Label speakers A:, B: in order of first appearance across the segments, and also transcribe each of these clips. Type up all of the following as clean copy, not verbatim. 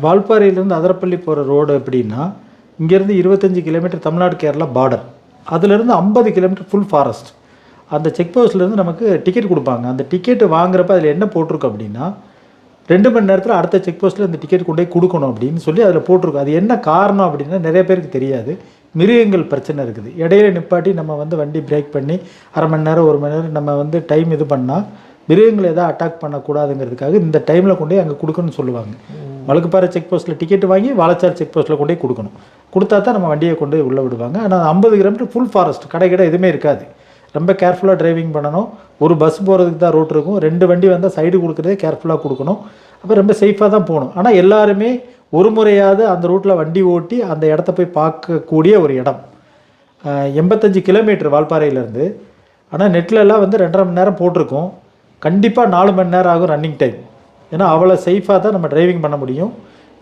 A: வால்பாறையிலேருந்து அதரப்பள்ளி போகிற ரோடு எப்படின்னா, இங்கேருந்து 25 கிலோமீட்டர் தமிழ்நாடு கேரளா பார்டர். அதுலேருந்து 50 கிலோமீட்டர் ஃபுல் ஃபாரஸ்ட். அந்த செக் போஸ்ட்லேருந்து நமக்கு டிக்கெட் கொடுப்பாங்க. அந்த டிக்கெட் வாங்குறப்ப அதில் என்ன போட்டிருக்கு அப்படின்னா, 2 மணி நேரத்தில் அடுத்த செக் போஸ்ட்டில் இந்த டிக்கெட் கொண்டு போய் கொடுக்கணும் அப்படின்னு சொல்லி அதில் போட்டிருக்கும். அது என்ன காரணம் அப்படின்னா நிறைய பேருக்கு தெரியாது. மிருகங்கள் பிரச்சனை இருக்குது. இடையில நிப்பாட்டி நம்ம வந்து வண்டி பிரேக் பண்ணி அரை மணி நேரம் 1 மணி நேரம் நம்ம வந்து டைம் இது பண்ணால் மிருகங்களை எதாவது அட்டாக் பண்ணக்கூடாதுங்கிறதுக்காக இந்த டைமில் கொண்டு போய் அங்கே கொடுக்கணும்னு சொல்லுவாங்க. வழுக்குப்பாறை செக் போஸ்ட்டில் டிக்கெட் வாங்கி வாழைச்சார் செக் போஸ்ட்டில் கொண்டு போய் கொடுக்கணும். கொடுத்தா தான் நம்ம வண்டியை கொண்டு போய் உள்ளே விடுவாங்க. ஆனால் 50 கிலோமீட்டர் ஃபுல் ஃபாரஸ்ட், கடை எதுவுமே இருக்காது. ரொம்ப கேர்ஃபுல்லாக டிரைவிங் பண்ணணும். ஒரு பஸ் போகிறதுக்கு தான் ரோட் இருக்கும். 2 வண்டி வந்தால் சைடு கொடுக்குறதே கேர்ஃபுல்லாக கொடுக்கணும். அப்போ ரொம்ப சேஃபாக தான் போகணும். ஆனால் எல்லாருமே ஒரு முறையாவது அந்த ரூட்டில் வண்டி ஓட்டி அந்த இடத்த போய் பார்க்கக்கூடிய ஒரு இடம். 85 கிலோமீட்டர் வால்பாறையிலேருந்து. ஆனால் நெட்லலாம் வந்து 2.5 மணி நேரம் போட்டிருக்கோம். கண்டிப்பாக 4 மணி நேரம் ஆகும் ரன்னிங் டைம். ஏன்னா அவ்வளோ சேஃபாக தான் நம்ம டிரைவிங் பண்ண முடியும்.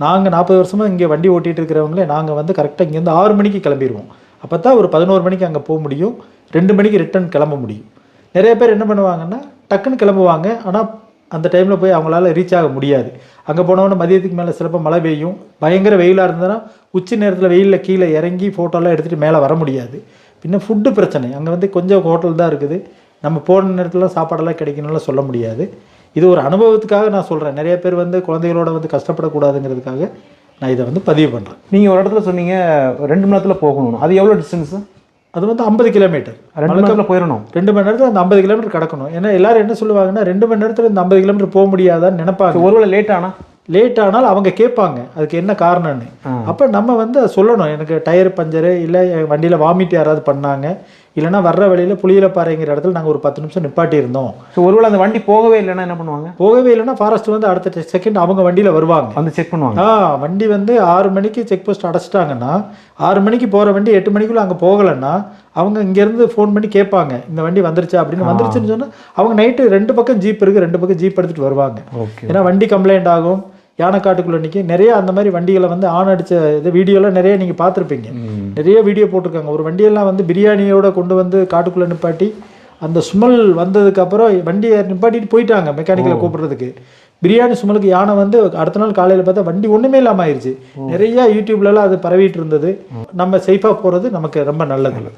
A: நாங்கள் 40 வருஷமாக இங்கே வண்டி ஓட்டிகிட்டு இருக்கிறவங்களே நாங்கள் வந்து கரெக்டாக இங்கேருந்து 6 மணிக்கு கிளம்பிடுவோம். அப்போ தான் ஒரு 11 மணிக்கு அங்கே போக முடியும். 2 மணிக்கு ரிட்டர்ன் கிளம்ப முடியும். நிறைய பேர் என்ன பண்ணுவாங்கன்னா டக்குன்னு கிளம்புவாங்க. ஆனால் அந்த டைமில் போய் அவங்களால ரீச் ஆக முடியாது. அங்கே போனவொன்னே மதியத்துக்கு மேலே சிலப்போ மழை பெய்யும். பயங்கர வெயிலாக இருந்ததுன்னா உச்சி நேரத்தில் வெயிலில் கீழே இறங்கி ஃபோட்டோலாம் எடுத்துகிட்டு மேலே வர முடியாது. பின்ன ஃபுட்டு பிரச்சனை. அங்கே வந்து கொஞ்சம் ஹோட்டல் தான் இருக்குது. நம்ம போன நேரத்தில் சாப்பாடெல்லாம் கிடைக்கணும்லாம் சொல்ல முடியாது. இது ஒரு அனுபவத்துக்காக நான் சொல்கிறேன். நிறைய பேர் வந்து குழந்தைகளோட வந்து கஷ்டப்படக்கூடாதுங்கிறதுக்காக நான் இதை வந்து பதிவு பண்ணுறேன்.
B: நீங்கள் ஒரு இடத்துல சொன்னீங்க 2 மணி நேரத்தில் போகணும். அது எவ்வளோ டிஸ்டன்ஸு?
A: அது வந்து 50 கிலோமீட்டர்.
B: 2 மணி நேரத்தில் போயிடணும்.
A: 2 மணி நேரத்தில் அந்த 50 கிலோமீட்டர் கிடக்கணும். ஏன்னா எல்லோரும் என்ன சொல்லுவாங்கன்னா 2 மணி நேரத்தில் இந்த 50 கிலோமீட்டர் போக முடியாதான்னு நினைப்பாங்க.
B: ஒருவேளை லேட் ஆனால்
A: அவங்க கேட்பாங்க அதுக்கு என்ன காரணம்னு. அப்போ நம்ம வந்து சொல்லணும், எனக்கு டயர் பஞ்சரு இல்லை வண்டியில் வாமிட் யாராவது பண்ணாங்க, இல்லைனா வர்ற வழியில் புளியலப்பாறைங்கிற இடத்துல நாங்கள் ஒரு 10 நிமிஷம் நிப்பாட்டி இருந்தோம்.
B: ஸோ ஒருவேளை அந்த வண்டி போகவே இல்லைன்னா என்ன பண்ணுவாங்க?
A: போகவே இல்லைன்னா ஃபாரஸ்ட் வந்து அடுத்த செகண்ட் அவங்க வண்டியில் வருவாங்க,
B: வந்து செக் பண்ணுவாங்க.
A: வண்டி வந்து 6 மணிக்கு செக் போஸ்ட் அடைச்சிட்டாங்கன்னா 6 மணிக்கு போகிற வண்டி 8 மணிக்குள்ளே அங்கே போகலைன்னா அவங்க இங்கேருந்து ஃபோன் பண்ணி கேட்பாங்க, இந்த வண்டி வந்துருச்சா அப்படின்னு. வந்துருச்சுன்னு சொன்னால் அவங்க நைட்டு 2 பக்கம் ஜீப் இருக்குது, 2 பக்கம் ஜீப் எடுத்துகிட்டு வருவாங்க. ஏன்னா வண்டி கம்ப்ளைண்ட் ஆகும், யானைக்காட்டுக்குள்ளே நிற்கி நிறைய அந்த மாதிரி வண்டிகளை வந்து ஆன் அடித்த இது வீடியோலாம் நிறைய நீங்கள் பார்த்துருப்பீங்க. நிறைய வீடியோ போட்டிருக்காங்க. ஒரு வண்டியெல்லாம் வந்து பிரியாணியோட கொண்டு வந்து காட்டுக்குள்ளே நிப்பாட்டி அந்த ஸ்மெல் வந்ததுக்கப்புறம் வண்டியை நிப்பாட்டிட்டு போயிட்டாங்க மெக்கானிக்கலை கூப்பிட்றதுக்கு. பிரியாணி ஸ்மெலுக்கு யானை வந்து அடுத்த நாள் காலையில் பார்த்தா வண்டி ஒன்றுமே இல்லாமல் ஆயிடுச்சு. நிறையா யூடியூப்லலாம் அது பரவிட்டு இருந்தது. நம்ம சேஃபாக போகிறது நமக்கு ரொம்ப நல்லது.